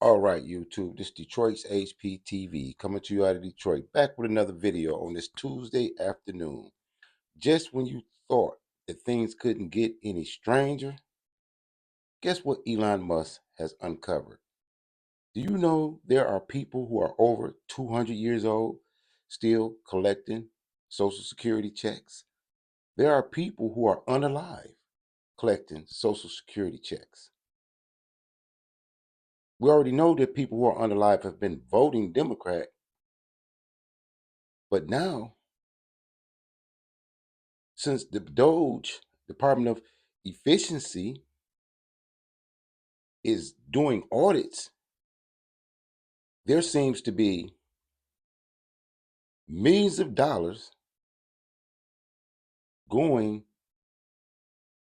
All right, YouTube, this is Detroit's HPTV coming to you out of Detroit, back with another video on this Tuesday afternoon. Just when you thought that things couldn't get any stranger, guess what Elon Musk has uncovered? Do you know there are people who are over 200 years old still collecting Social Security checks? There are people who are unalive collecting Social Security checks. We already know that people who are unalive have been voting Democrat, but now, since the DOGE, Department of Efficiency, is doing audits, there seems to be millions of dollars going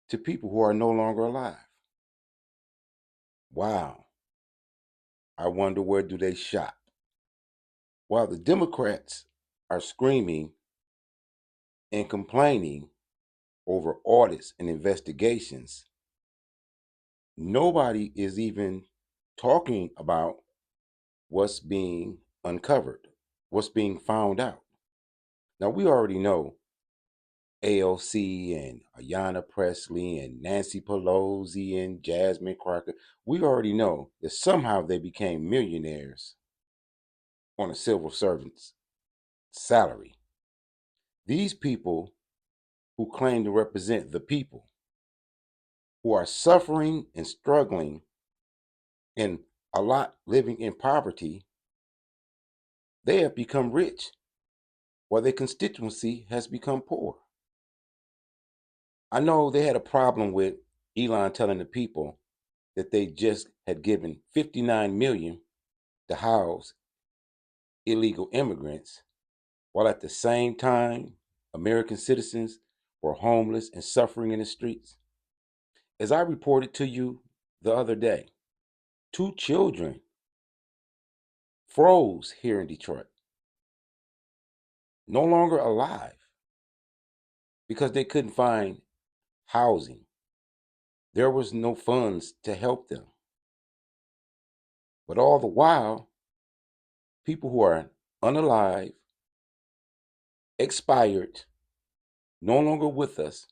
to people who are no longer alive. Wow. I wonder, where do they shop? While the Democrats are screaming and complaining over audits and investigations, nobody is even talking about what's being uncovered, what's being found out. Now, we already know AOC and Ayanna Pressley and Nancy Pelosi and Jasmine Crockett. We already know that somehow they became millionaires on a civil servant's salary. These people who claim to represent the people, who are suffering and struggling, and a lot living in poverty, they have become rich while their constituency has become poor. I know they had a problem with Elon telling the people that they just had given 59 million to house illegal immigrants, while at the same time American citizens were homeless and suffering in the streets. As I reported to you the other day, 2 children froze here in Detroit, no longer alive because they couldn't find housing. There was no funds to help them. But all the while, people who are unalive, expired, no longer with us,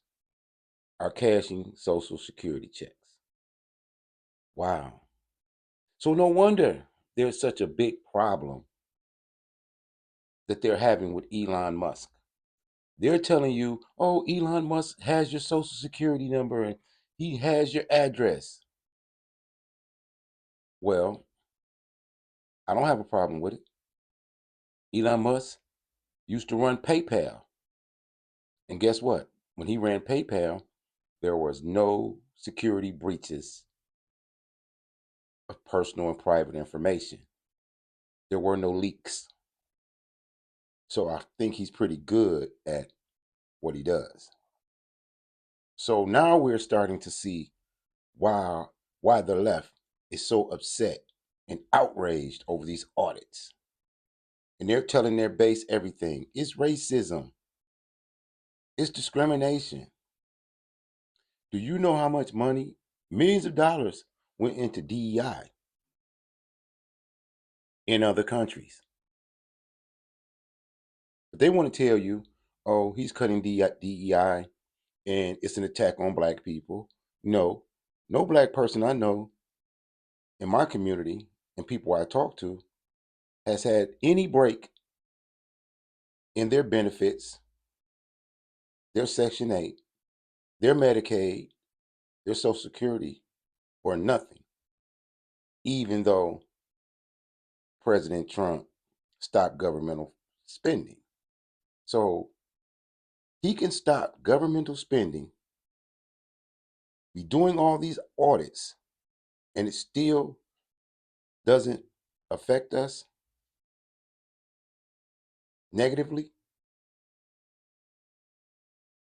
are cashing Social Security checks. Wow. So no wonder there's such a big problem that they're having with Elon Musk. They're telling you, oh, Elon Musk has your Social Security number and he has your address. Well, I don't have a problem with it. Elon Musk used to run PayPal. And guess what? When he ran PayPal, there was no security breaches of personal and private information. There were no leaks. So I think he's pretty good at what he does. So now we're starting to see why why the left is so upset and outraged over these audits. And they're telling their base everything. It's racism. It's discrimination. Do you know how much money, millions of dollars, went into DEI in other countries? But they want to tell you, oh, he's cutting DEI and it's an attack on black people. No, no black person I know in my community and people I talk to has had any break in their benefits, their Section 8, their Medicaid, their Social Security, or nothing, even though President Trump stopped governmental spending. So he can stop governmental spending, be doing all these audits, and it still doesn't affect us negatively.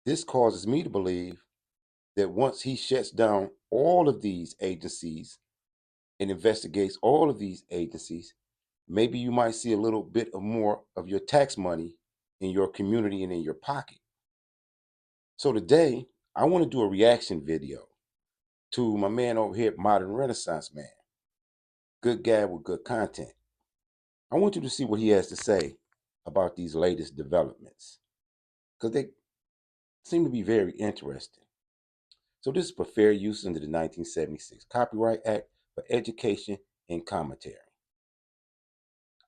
This causes me to believe that once he shuts down all of these agencies and investigates all of these agencies, maybe you might see a little bit of more of your tax money in your community and in your pocket. So today, I want to do a reaction video to my man over here at Modern Renaissance Man. good guy with good content. I want you to see what he has to say about these latest developments because they seem to be very interesting. So this is for fair use under the 1976 Copyright Act for education and commentary.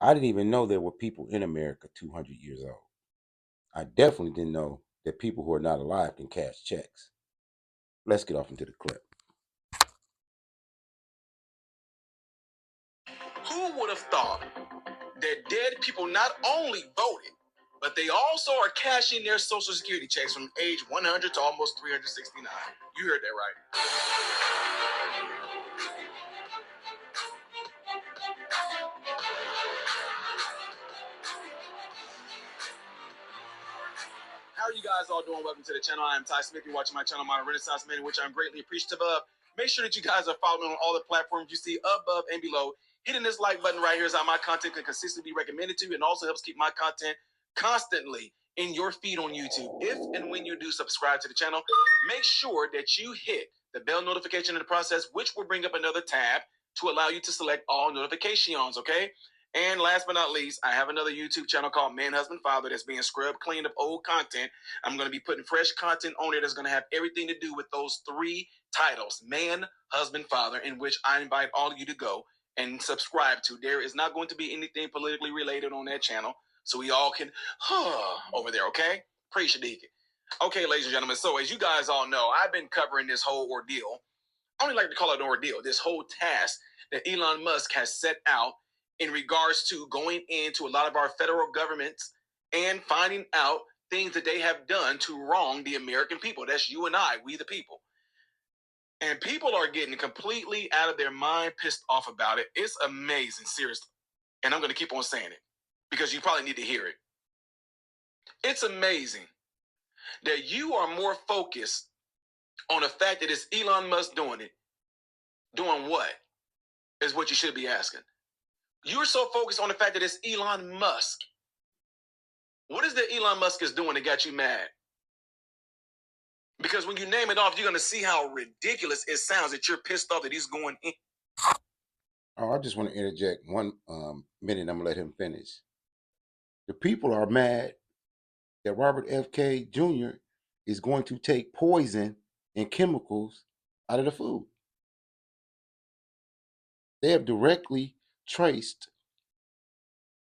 I didn't even know there were people in America 200 years old. I definitely didn't know that people who are not alive can cash checks. Let's get off into the clip. Who would have thought that dead people not only voted, but they also are cashing their Social Security checks from age 100 to almost 369? You heard that right. How are you guys all doing? Welcome to the channel. I am Ty Smith. You're watching my channel, My Renaissance Man, which I'm greatly appreciative of. Make sure that you guys are following on all the platforms you see above and below. Hitting this like button right here is how my content can consistently be recommended to you and also helps keep my content constantly in your feed on YouTube. If and when you do subscribe to the channel, make sure that you hit the bell notification in the process, which will bring up another tab to allow you to select all notifications, okay? And last but not least, I have another YouTube channel called Man, Husband, Father that's being scrubbed, cleaned up old content. I'm going to be putting fresh content on it that's going to have everything to do with those three titles, Man, Husband, Father, in which I invite all of you to go and subscribe to. There is not going to be anything politically related on that channel, so we all can over there, okay? Praise Shadika. Okay, ladies and gentlemen, so as you guys all know, I've been covering this whole ordeal. I don't like to call it an ordeal, this whole task that Elon Musk has set out in regards to going into a lot of our federal governments and finding out things that they have done to wrong the American people. That's you and I, we the people. And people are getting completely out of their mind, pissed off about it. It's amazing, seriously. And I'm going to keep on saying it because you probably need to hear it. It's amazing that you are more focused on the fact that it's Elon Musk doing it. Doing what is what you should be asking. You're so focused on the fact that it's Elon Musk. What is that Elon Musk is doing that got you mad? Because when you name it off, you're going to see how ridiculous it sounds that you're pissed off that he's going in. Oh, I just want to interject one minute. I'm going to let him finish. The people are mad that Robert F.K. Jr. is going to take poison and chemicals out of the food. They have directly traced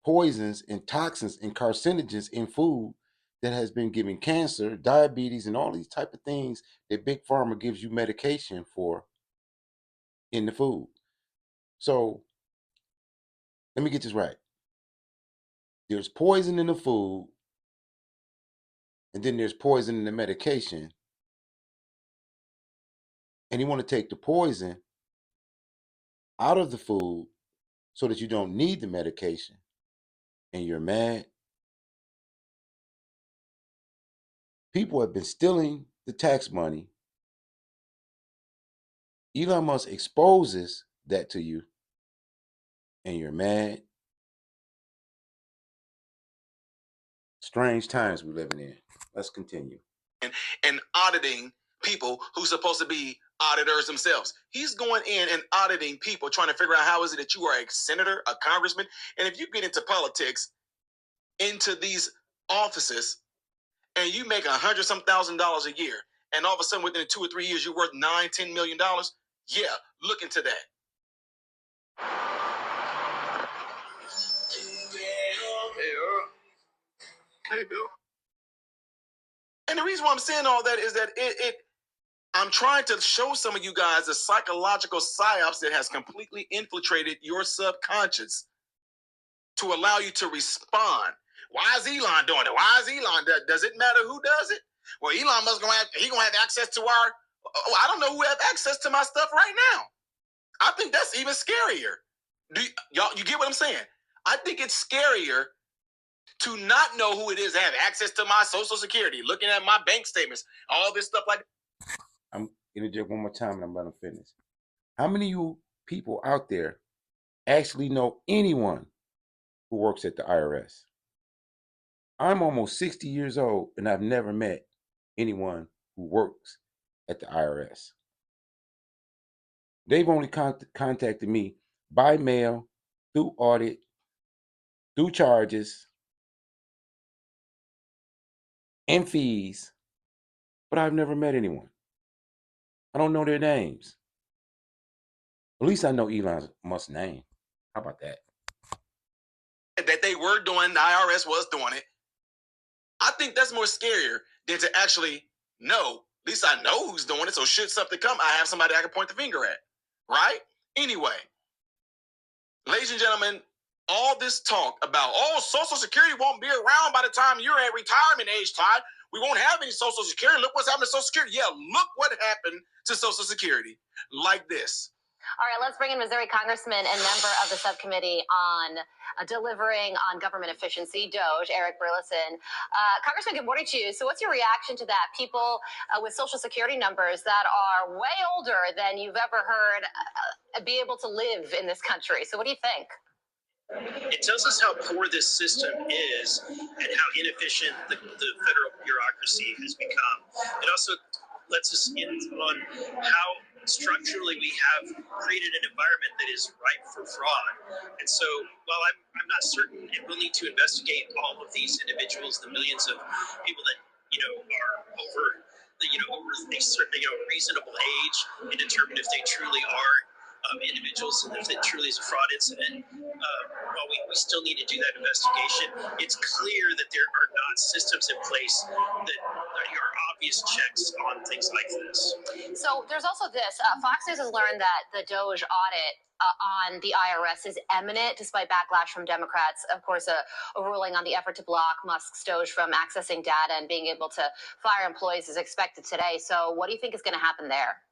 poisons and toxins and carcinogens in food that has been giving cancer, diabetes, and all these type of things that Big Pharma gives you medication for in the food. So let me get this right. There's poison in the food, and then there's poison in the medication. And you want to take the poison out of the food so that you don't need the medication, and you're mad. People have been stealing the tax money. Elon Musk exposes that to you, and you're mad. Strange times we're living in. Let's continue. And auditing people who's supposed to be auditors themselves. He's going in and auditing people, trying to figure out how is it that you are a senator, a congressman, and if you get into politics, into these offices, and you make $100,000 a year, and all of a sudden within 2 or 3 years you're worth $9-10 million. Yeah, look into that. Hey, Bill. And the reason why I'm saying all that is that I'm trying to show some of you guys the psychological psyops that has completely infiltrated your subconscious to allow you to respond. Why is Elon doing it? Why is Elon? Does it matter who does it? Well, Elon Musk gonna have access to our. Oh, I don't know who have access to my stuff right now. I think that's even scarier. You get what I'm saying? I think it's scarier to not know who it is that have access to my Social Security, looking at my bank statements, all this stuff like that. I'm gonna interject one more time and I'm gonna finish. How many of you people out there actually know anyone who works at the IRS? I'm almost 60 years old and I've never met anyone who works at the IRS. They've only contacted me by mail, through audit, through charges, and fees, but I've never met anyone. I don't know their names. At least I know Elon Musk's name. How about that? That they were doing, the IRS was doing it. I think that's more scarier than to actually know. At least I know who's doing it. So should something come, I have somebody I can point the finger at. Right? Anyway, ladies and gentlemen, all this talk about, Social Security won't be around by the time you're at retirement age, Todd. We won't have any Social Security. Look what's happened to Social Security. Yeah, look what happened to Social Security. Like this. All right, let's bring in Missouri Congressman and member of the subcommittee on delivering on government efficiency, DOGE, Eric Burleson. Congressman, good morning to you. So what's your reaction to that? People with Social Security numbers that are way older than you've ever heard be able to live in this country. So what do you think? It tells us how poor this system is and how inefficient the federal bureaucracy has become. It also lets us in on how structurally we have created an environment that is ripe for fraud. And so while I'm not certain, and we'll need to investigate all of these individuals, the millions of people that are over a certain reasonable age, and determine if they truly are individuals and if it truly is a fraud incident. While we still need to do that investigation, it's clear that there are not systems in place that are obvious checks on things like this. So there's also this. Fox News has learned that the DOGE audit on the IRS is imminent, despite backlash from Democrats. Of course, a ruling on the effort to block Musk's DOGE from accessing data and being able to fire employees is expected today. So what do you think is going to happen there?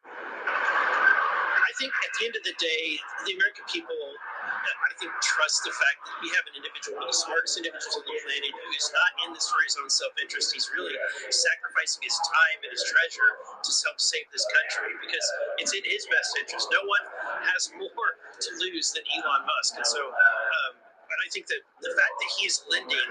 I think at the end of the day, the American people, I think, trust the fact that we have an individual, one of the smartest individuals on the planet, who is not in this for his own self-interest. He's really sacrificing his time and his treasure to help save this country because it's in his best interest. No one has more to lose than Elon Musk. And so, but I think that the fact that he is lending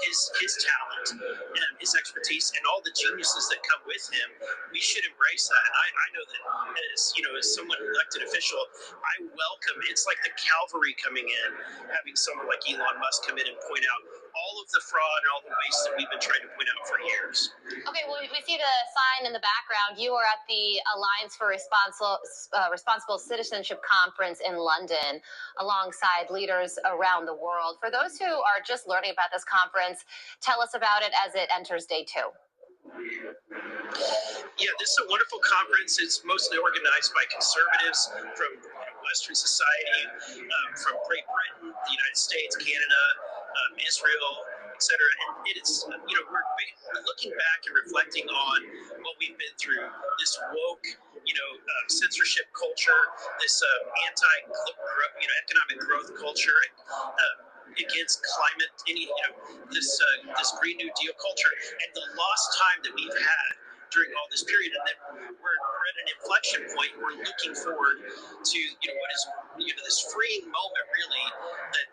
his talent and his expertise and all the geniuses that come with him, we should embrace that. And I know that as someone elected official, I welcome. It's like the cavalry coming in, having someone like Elon Musk come in and point out all of the fraud and all the waste that we've been trying to point out for years. Okay, well, we see the sign in the background. You are at the Alliance for Responsible Citizenship Conference in London alongside leaders around the world. For those who are just learning about this conference, tell us about it as it enters day 2. Yeah, this is a wonderful conference. It's mostly organized by conservatives from Western society, from Great Britain, the United States, Canada, Israel, etc. And it's, we're looking back and reflecting on what we've been through. This woke, censorship culture, this economic growth culture, against climate, this Green New Deal culture, and the lost time that we've had during all this period. And then we're at an inflection point. We're looking forward to what is this freeing moment really that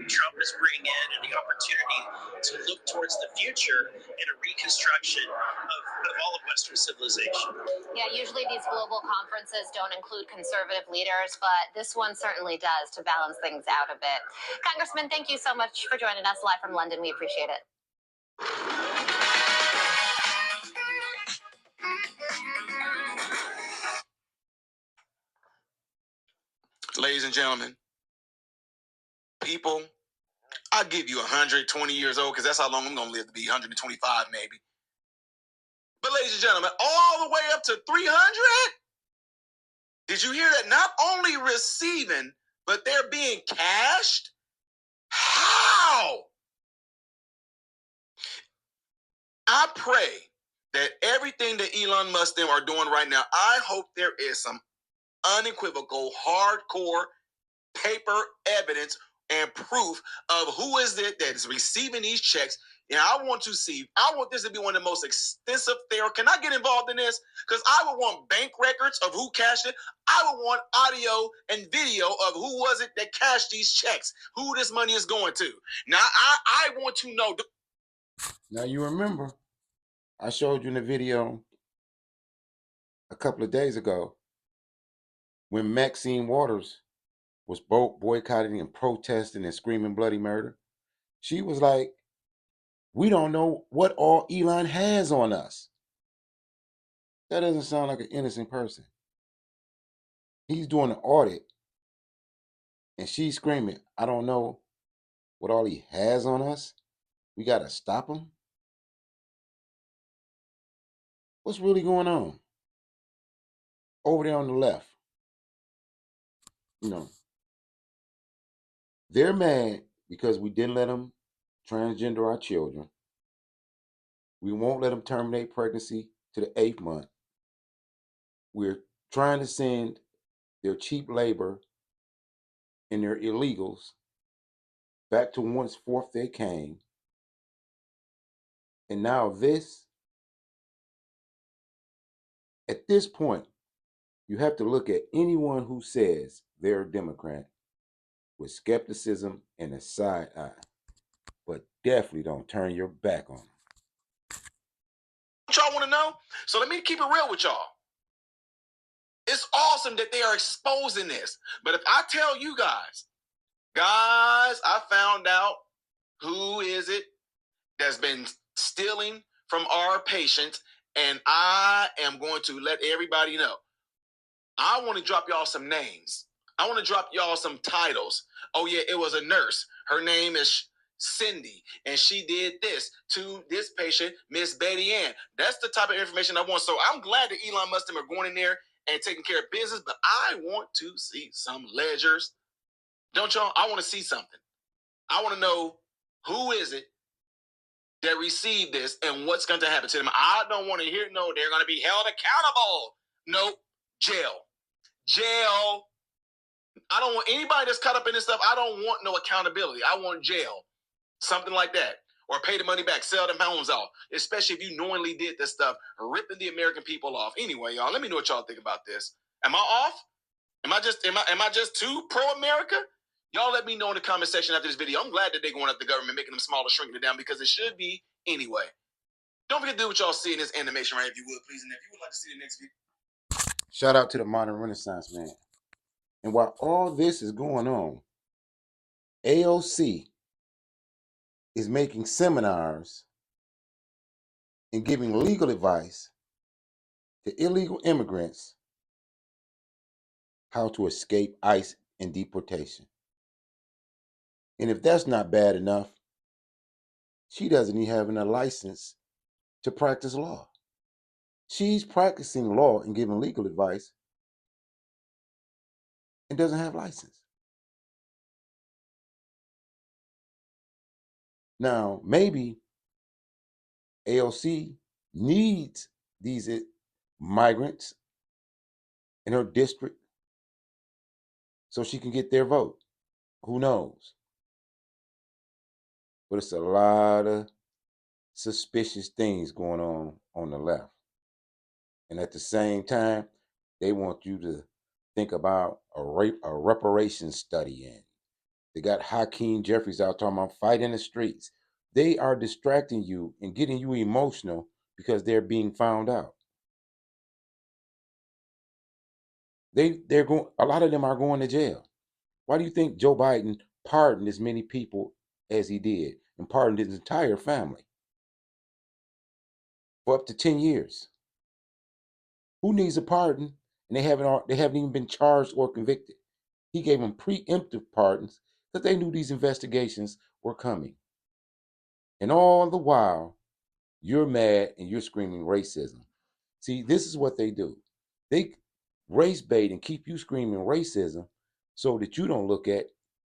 Trump is bringing in, and the opportunity to look towards the future and a reconstruction of all of Western civilization. Yeah, usually these global conferences don't include conservative leaders, but this one certainly does, to balance things out a bit. Congressman, thank you so much for joining us live from London. We appreciate it. Ladies and gentlemen, people, I'll give you 120 years old because that's how long I'm going to live to be, 125 maybe. But ladies and gentlemen, all the way up to 300? Did you hear that? Not only receiving, but they're being cashed? How? I pray that everything that Elon Musk them are doing right now, I hope there is some unequivocal, hardcore paper evidence and proof of who is it that is receiving these checks. And I want this to be one of the most extensive there. Can I get involved in this? Because I would want bank records of who cashed it. I would want audio and video of who was it that cashed these checks, who this money is going to. Now, I want to know. Now, you remember, I showed you in the video a couple of days ago When Maxine Waters was boycotting and protesting and screaming bloody murder, she was like, we don't know what all Elon has on us. That doesn't sound like an innocent person. He's doing an audit and she's screaming, I don't know what all he has on us. We got to stop him. What's really going on? Over there on the left, you know, they're mad because we didn't let them transgender our children. We won't let them terminate pregnancy to the 8th month. We're trying to send their cheap labor and their illegals back to once forth they came. And now this, at this point, you have to look at anyone who says they're a Democrat with skepticism and a side eye, but definitely don't turn your back on them. What y'all want to know? So let me keep it real with y'all. It's awesome that they are exposing this. But if I tell you guys, I found out who is it that's been stealing from our patients, and I am going to let everybody know. I want to drop y'all some names. I want to drop y'all some titles. Oh yeah, it was a nurse. Her name is Cindy, and she did this to this patient, Miss Betty Ann. That's the type of information I want. So I'm glad that Elon Musk are going in there and taking care of business, but I want to see some ledgers. Don't y'all? I want to see something. I want to know who is it that received this and what's going to happen to them. I don't want to hear, no, they're going to be held accountable. Nope, jail. Jail. I don't want anybody that's caught up in this stuff. I don't want no accountability. I want jail. Something like that. Or pay the money back, sell them homes off. Especially if you knowingly did this stuff, ripping the American people off. Anyway, y'all, let me know what y'all think about this. Am I off? Am I just too pro-America? Y'all let me know in the comment section after this video. I'm glad that they're going at the government, making them smaller, shrinking it down, because it should be anyway. Don't forget to do what y'all see in this animation right, if you would, please. And if you would like to see the next video. Shout out to the modern Renaissance man. And while all this is going on, AOC is making seminars and giving legal advice to illegal immigrants how to escape ICE and deportation. And if that's not bad enough, she doesn't even have a license to practice law. She's practicing law and giving legal advice and doesn't have a license. Now, maybe AOC needs these migrants in her district so she can get their vote. Who knows? But it's a lot of suspicious things going on the left. And at the same time, they want you to think about a reparations study. And they got Hakeem Jeffries out talking about fight in the streets. They are distracting you and getting you emotional because they're being found out. They're going. A lot of them are going to jail. Why do you think Joe Biden pardoned as many people as he did and pardoned his entire family for up to 10 years? Who needs a pardon and they haven't even been charged or convicted? He gave them preemptive pardons because they knew these investigations were coming. And all the while, you're mad and you're screaming racism. See, this is what they do. They race bait and keep you screaming racism so that you don't look at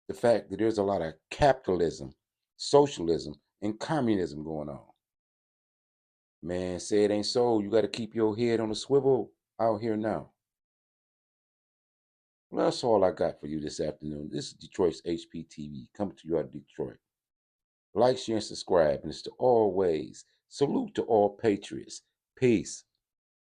the fact that there's a lot of capitalism, socialism, and communism going on. Man, say it ain't so. You got to keep your head on a swivel out here now. Well, that's all I got for you this afternoon. This is Detroit's HPTV coming to you out of Detroit. Like, share, and subscribe. And it's to always salute to all patriots. Peace.